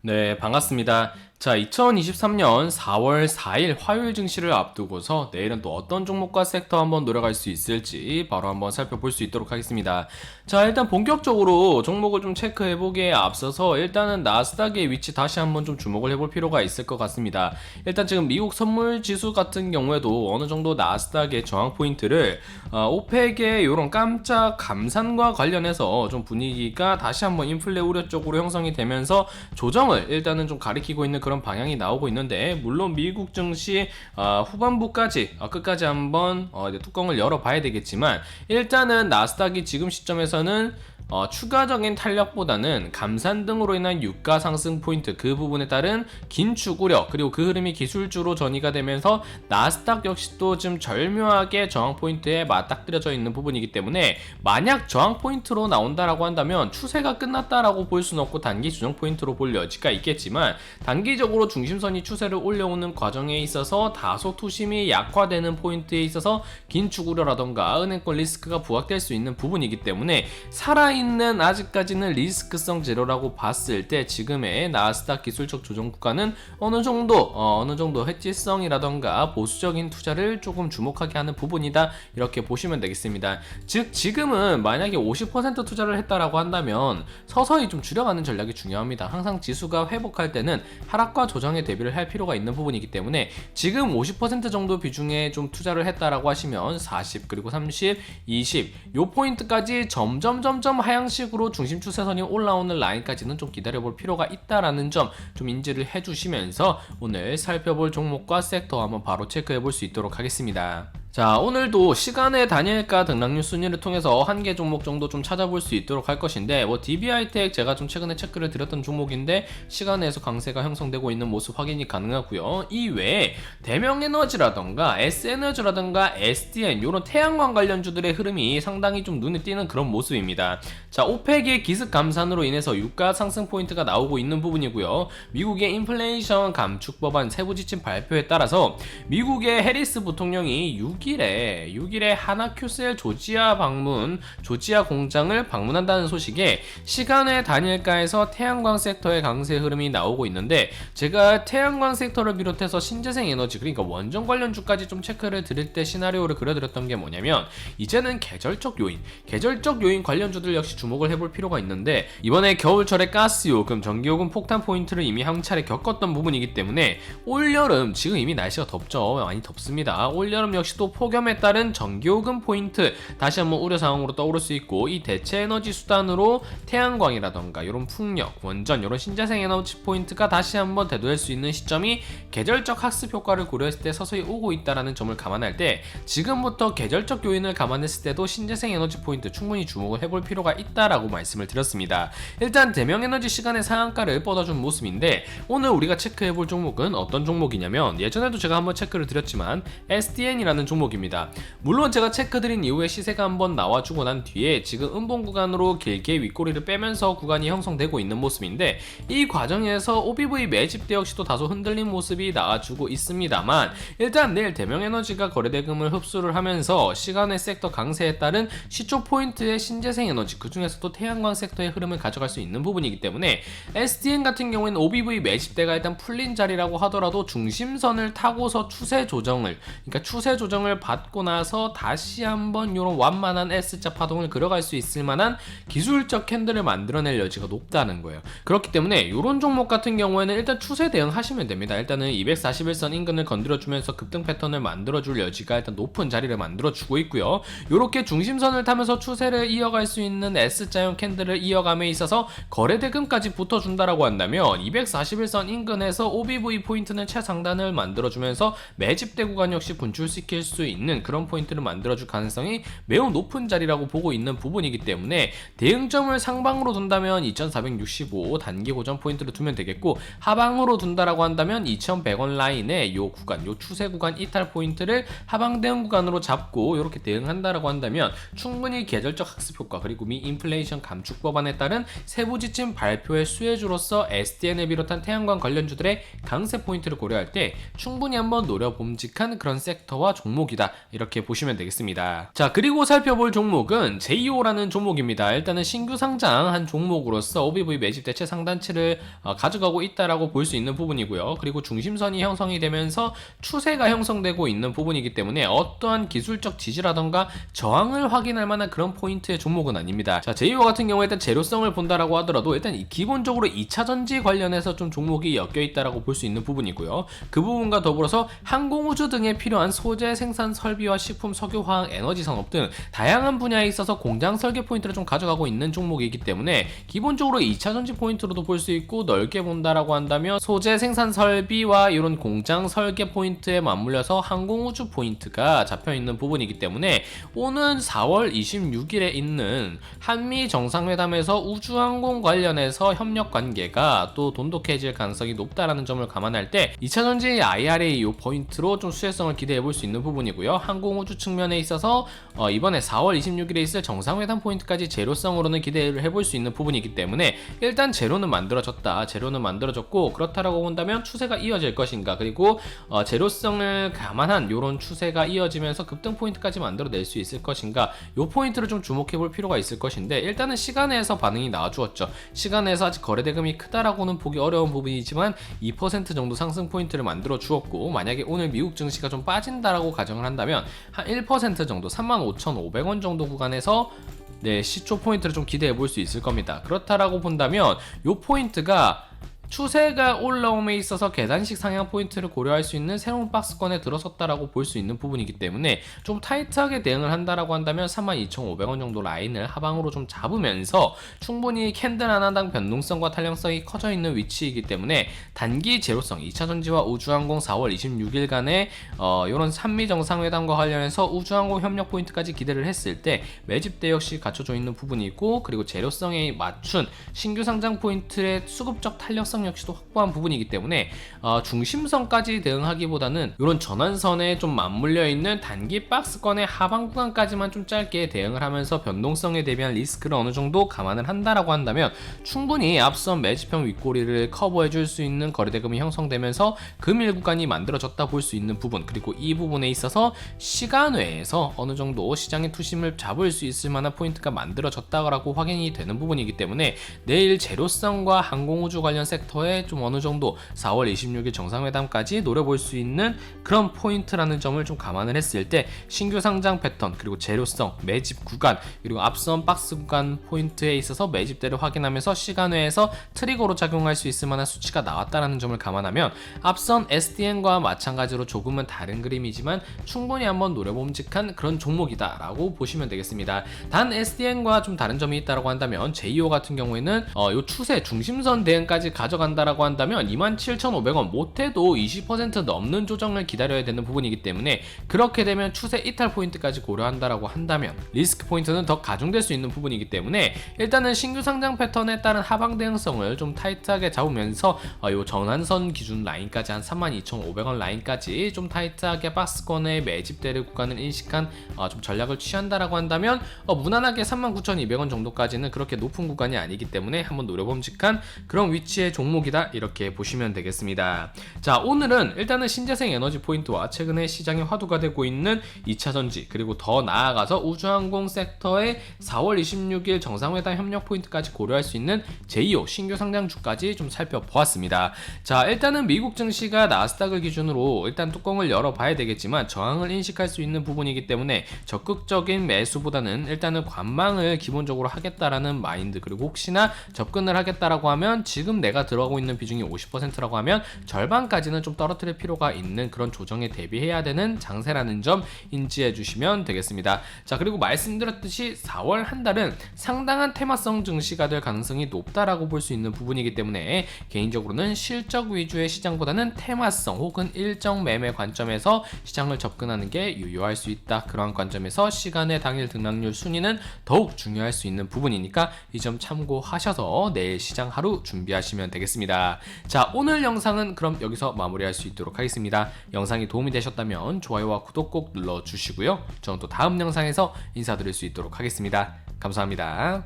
네, 반갑습니다. 자, 2023년 4월 4일 화요일 증시를 앞두고서 내일은 또 어떤 종목과 섹터 한번 노려갈 수 있을지 바로 한번 살펴볼 수 있도록 하겠습니다. 자, 일단 본격적으로 종목을 좀 체크해보기에 앞서서 일단은 나스닥의 위치 다시 한번 좀 주목을 해볼 필요가 있을 것 같습니다. 일단 지금 미국 선물 지수 같은 경우에도 어느 정도 나스닥의 저항 포인트를 오펙의 이런 깜짝 감산과 관련해서 좀 분위기가 다시 한번 인플레 우려 쪽으로 형성이 되면서 조정을 일단은 좀 가리키고 있는 그런 방향이 나오고 있는데, 물론 미국 증시 후반부까지 끝까지 한번 이제 뚜껑을 열어봐야 되겠지만, 일단은 나스닥이 지금 시점에서는 추가적인 탄력보다는 감산 등으로 인한 유가 상승 포인트, 그 부분에 따른 긴축 우려, 그리고 그 흐름이 기술주로 전이가 되면서 나스닥 역시 또 지금 절묘하게 저항 포인트에 맞닥뜨려져 있는 부분이기 때문에, 만약 저항 포인트로 나온다라고 한다면 추세가 끝났다라고 볼 수는 없고 단기 조정 포인트로 볼 여지가 있겠지만, 단기적으로 중심선이 추세를 올려오는 과정에 있어서 다소 투심이 약화되는 포인트에 있어서 긴축 우려라던가 은행권 리스크가 부각될 수 있는 부분이기 때문에, 살아있는 아직까지는 리스크성 제로라고 봤을 때 지금의 나스닥 기술적 조정 구간은 어느 정도 해지성이라던가 보수적인 투자를 조금 주목하게 하는 부분이다, 이렇게 보시면 되겠습니다. 즉 지금은 만약에 50% 투자를 했다라고 한다면 서서히 좀 줄여가는 전략이 중요합니다. 항상 지수가 회복할 때는 하락과 조정에 대비를 할 필요가 있는 부분이기 때문에, 지금 50% 정도 비중에 좀 투자를 했다라고 하시면 40 그리고 30, 20 요 포인트까지 점점 하향식으로 중심 추세선이 올라오는 라인까지는 좀 기다려볼 필요가 있다라는 점 좀 인지를 해주시면서 오늘 살펴볼 종목과 섹터 한번 바로 체크해볼 수 있도록 하겠습니다. 자, 오늘도 시간의 단일가 등락률 순위를 통해서 한 개 종목 정도 좀 찾아볼 수 있도록 할 것인데, DB하이텍 제가 좀 최근에 체크를 드렸던 종목인데 시간에서 강세가 형성되고 있는 모습 확인이 가능하고요. 이 외에 대명에너지라던가 S에너지라던가 SDN 이런 태양광 관련주들의 흐름이 상당히 좀 눈에 띄는 그런 모습입니다. 자, 오펙의 기습 감산으로 인해서 유가 상승 포인트가 나오고 있는 부분이고요. 미국의 인플레이션 감축 법안 세부 지침 발표에 따라서 미국의 해리스 부통령이 6일에 하나큐셀 조지아 공장을 방문한다는 소식에 시간의 단일가에서 태양광 섹터의 강세 흐름이 나오고 있는데, 제가 태양광 섹터를 비롯해서 신재생 에너지, 그러니까 원전 관련주까지 좀 체크를 드릴 때 시나리오를 그려드렸던 게 뭐냐면, 이제는 계절적 요인 관련주들 역시 주목을 해볼 필요가 있는데, 이번에 겨울철에 가스요금, 전기요금 폭탄 포인트를 이미 한 차례 겪었던 부분이기 때문에 올여름, 지금 이미 날씨가 덥죠. 많이 덥습니다. 올여름 역시 또 폭염에 따른 전기요금 포인트 다시 한번 우려사항으로 떠오를 수 있고, 이 대체 에너지 수단으로 태양광이라던가 이런 풍력, 원전 이런 신재생 에너지 포인트가 다시 한번 대두할 수 있는 시점이 계절적 학습 효과를 고려했을 때 서서히 오고 있다는 점을 감안할 때, 지금부터 계절적 요인을 감안했을 때도 신재생 에너지 포인트 충분히 주목을 해볼 필요가 있다라고 말씀을 드렸습니다. 일단 대명에너지 시간의 상한가를 뻗어준 모습인데, 오늘 우리가 체크해볼 종목은 어떤 종목이냐면, 예전에도 제가 한번 체크를 드렸지만 SDN이라는 종목입니다. 물론 제가 체크드린 이후에 시세가 한번 나와주고 난 뒤에 지금 음봉 구간으로 길게 윗꼬리를 빼면서 구간이 형성되고 있는 모습인데, 이 과정에서 OBV 매집대 역시도 다소 흔들린 모습이 나와주고 있습니다만, 일단 내일 대명에너지가 거래대금을 흡수를 하면서 시간의 섹터 강세에 따른 시초 포인트의 신재생 에너지, 그 중에서도 태양광 섹터의 흐름을 가져갈 수 있는 부분이기 때문에, SDN 같은 경우에는 OBV 매집대가 일단 풀린 자리라고 하더라도 중심선을 타고서 추세 조정을 받고 나서 다시 한번 이런 완만한 S자 파동을 그려갈 수 있을 만한 기술적 캔들을 만들어낼 여지가 높다는 거예요. 그렇기 때문에 이런 종목 같은 경우에는 일단 추세 대응하시면 됩니다. 일단은 241선 인근을 건드려주면서 급등 패턴을 만들어줄 여지가 일단 높은 자리를 만들어주고 있고요. 이렇게 중심선을 타면서 추세를 이어갈 수 있는 S자형 캔들을 이어감에 있어서 거래대금까지 붙어준다라고 한다면, 241선 인근에서 OBV 포인트는 최상단을 만들어주면서 매집대 구간 역시 분출시킬 수 있는 그런 포인트를 만들어줄 가능성이 매우 높은 자리라고 보고 있는 부분이기 때문에, 대응점을 상방으로 둔다면 2465 단기 고정 포인트를 두면 되겠고, 하방으로 둔다라고 한다면 2100원 라인의 요 추세 구간 이탈 포인트를 하방 대응 구간으로 잡고 이렇게 대응한다라고 한다면, 충분히 계절적 학습 효과, 그리고 미 인플레이션 감축 법안에 따른 세부 지침 발표의 수혜주로서 SDN을 비롯한 태양광 관련주들의 강세 포인트를 고려할 때 충분히 한번 노려봄직한 그런 섹터와 종목 종목이다 이렇게 보시면 되겠습니다. 자, 그리고 살펴볼 종목은 JO라는 종목입니다. 일단은 신규 상장한 종목으로서 OBV 매집 대체 상단치를 가져가고 있다라고 볼 수 있는 부분이고요. 그리고 중심선이 형성이 되면서 추세가 형성되고 있는 부분이기 때문에 어떠한 기술적 지지라던가 저항을 확인할 만한 그런 포인트의 종목은 아닙니다. 자, JO 같은 경우에 일단 재료성을 본다라고 하더라도 일단 기본적으로 2차 전지 관련해서 좀 종목이 엮여 있다라고 볼 수 있는 부분이고요. 그 부분과 더불어서 항공우주 등에 필요한 소재 생산 설비와 식품, 석유, 화학, 에너지 산업 등 다양한 분야에 있어서 공장 설계 포인트를 좀 가져가고 있는 종목이기 때문에 기본적으로 2차 전지 포인트로도 볼 수 있고, 넓게 본다라고 한다면 소재 생산 설비와 이런 공장 설계 포인트에 맞물려서 항공우주 포인트가 잡혀 있는 부분이기 때문에 오는 4월 26일에 있는 한미 정상회담에서 우주항공 관련해서 협력 관계가 또 돈독해질 가능성이 높다라는 점을 감안할 때 2차 전지 IRA 이 포인트로 좀 수혜성을 기대해 볼 수 있는 부분이고요. 항공우주 측면에 있어서 이번에 4월 26일에 있을 정상회담 포인트까지 재료성으로는 기대를 해볼 수 있는 부분이기 때문에 일단 재료는 만들어졌다. 재료는 만들어졌고, 그렇다라고 본다면 추세가 이어질 것인가, 그리고 재료성을 감안한 이런 추세가 이어지면서 급등 포인트까지 만들어낼 수 있을 것인가, 이 포인트를 좀 주목해 볼 필요가 있을 것인데, 일단은 시간에서 반응이 나와주었죠. 시간에서 아직 거래대금이 크다라고는 보기 어려운 부분이지만 2% 정도 상승 포인트를 만들어 주었고, 만약에 오늘 미국 증시가 좀 빠진다라고 가정을 한다면 한 1% 정도 35,500원 정도 구간에서 시초 포인트를 좀 기대해 볼 수 있을 겁니다. 그렇다라고 본다면 이 포인트가 추세가 올라옴에 있어서 계단식 상향 포인트를 고려할 수 있는 새로운 박스권에 들어섰다라고 볼 수 있는 부분이기 때문에 좀 타이트하게 대응을 한다라고 한다면 32,500원 정도 라인을 하방으로 좀 잡으면서 충분히 캔들 하나당 변동성과 탄력성이 커져 있는 위치이기 때문에 단기 제로성 2차 전지와 우주항공 4월 26일 간의 이런 한미 정상회담과 관련해서 우주항공 협력 포인트까지 기대를 했을 때 매집대 역시 갖춰져 있는 부분이 있고, 그리고 제로성에 맞춘 신규 상장 포인트의 수급적 탄력성 역시도 확보한 부분이기 때문에 중심선까지 대응하기보다는 이런 전환선에 좀 맞물려 있는 단기 박스권의 하방 구간까지만 좀 짧게 대응을 하면서 변동성에 대비한 리스크를 어느 정도 감안을 한다라고 한다면 충분히 앞선 매집형 윗꼬리를 커버해 줄 수 있는 거래대금이 형성되면서 금일 구간이 만들어졌다 볼 수 있는 부분, 그리고 이 부분에 있어서 시간 외에서 어느 정도 시장의 투심을 잡을 수 있을 만한 포인트가 만들어졌다고 확인이 되는 부분이기 때문에 내일 제로성과 항공우주 관련 섹터에 좀 어느 정도 4월 26일 정상회담까지 노려볼 수 있는 그런 포인트라는 점을 좀 감안을 했을 때 신규 상장 패턴, 그리고 재료성, 매집 구간, 그리고 앞선 박스 구간 포인트에 있어서 매집대를 확인하면서 시간 외에서 트리거로 작용할 수 있을 만한 수치가 나왔다는 점을 감안하면 앞선 SDN과 마찬가지로 조금은 다른 그림이지만 충분히 한번 노려봄직한 그런 종목이다 라고 보시면 되겠습니다. 단 SDN과 좀 다른 점이 있다고 한다면 JO 같은 경우에는 요 추세 중심선 대응까지 가져간다라고 한다면 27,500원 못해도 20% 넘는 조정을 기다려야 되는 부분이기 때문에, 그렇게 되면 추세 이탈 포인트까지 고려한다라고 한다면 리스크 포인트는 더 가중될 수 있는 부분이기 때문에 일단은 신규 상장 패턴에 따른 하방 대응성을 좀 타이트하게 잡으면서 요 전환선 기준 라인까지 한 32,500원 라인까지 좀 타이트하게 박스권의 매집대를 구간을 인식한 좀 전략을 취한다라고 한다면 무난하게 39,200원 정도까지는 그렇게 높은 구간이 아니기 때문에 한번 노려봄직한 그런 위치의 종목이다 이렇게 보시면 되겠습니다. 자, 오늘은 일단은 신재생 에너지 포인트와 최근에 시장에 화두가 되고 있는 2차 전지, 그리고 더 나아가서 우주항공 섹터의 4월 26일 정상회담 협력 포인트까지 고려할 수 있는 JO 신규 상장주까지 좀 살펴보았습니다. 자, 일단은 미국 증시가 나스닥을 기준으로 일단 뚜껑을 열어봐야 되겠지만 저항을 인식할 수 있는 부분이기 때문에 적극적인 매수보다는 일단은 관망을 기본적으로 하겠다라는 마인드, 그리고 혹시나 접근을 하겠다라고 하면 지금 내가 들어가고 있는 비중이 50%라고 하면 절반까지는 좀 떨어뜨릴 필요가 있는 그런 조정에 대비해야 되는 장세라는 점 인지해 주시면 되겠습니다. 자, 그리고 말씀드렸듯이 4월 한 달은 상당한 테마성 증시가 될 가능성이 높다라고 볼 수 있는 부분이기 때문에 개인적으로는 실적 위주의 시장보다는 테마성 혹은 일정 매매 관점에서 시장을 접근하는 게 유효할 수 있다. 그러한 관점에서 시간의 당일 등락률 순위는 더욱 중요할 수 있는 부분이니까 이 점 참고하셔서 내일 시장 하루 준비하시면 되겠습니다. 자, 오늘 영상은 그럼 여기서 마무리할 수 있도록 하겠습니다. 영상이 도움이 되셨다면 좋아요와 구독 꼭 눌러주시고요. 저는 또 다음 영상에서 인사드릴 수 있도록 하겠습니다. 감사합니다.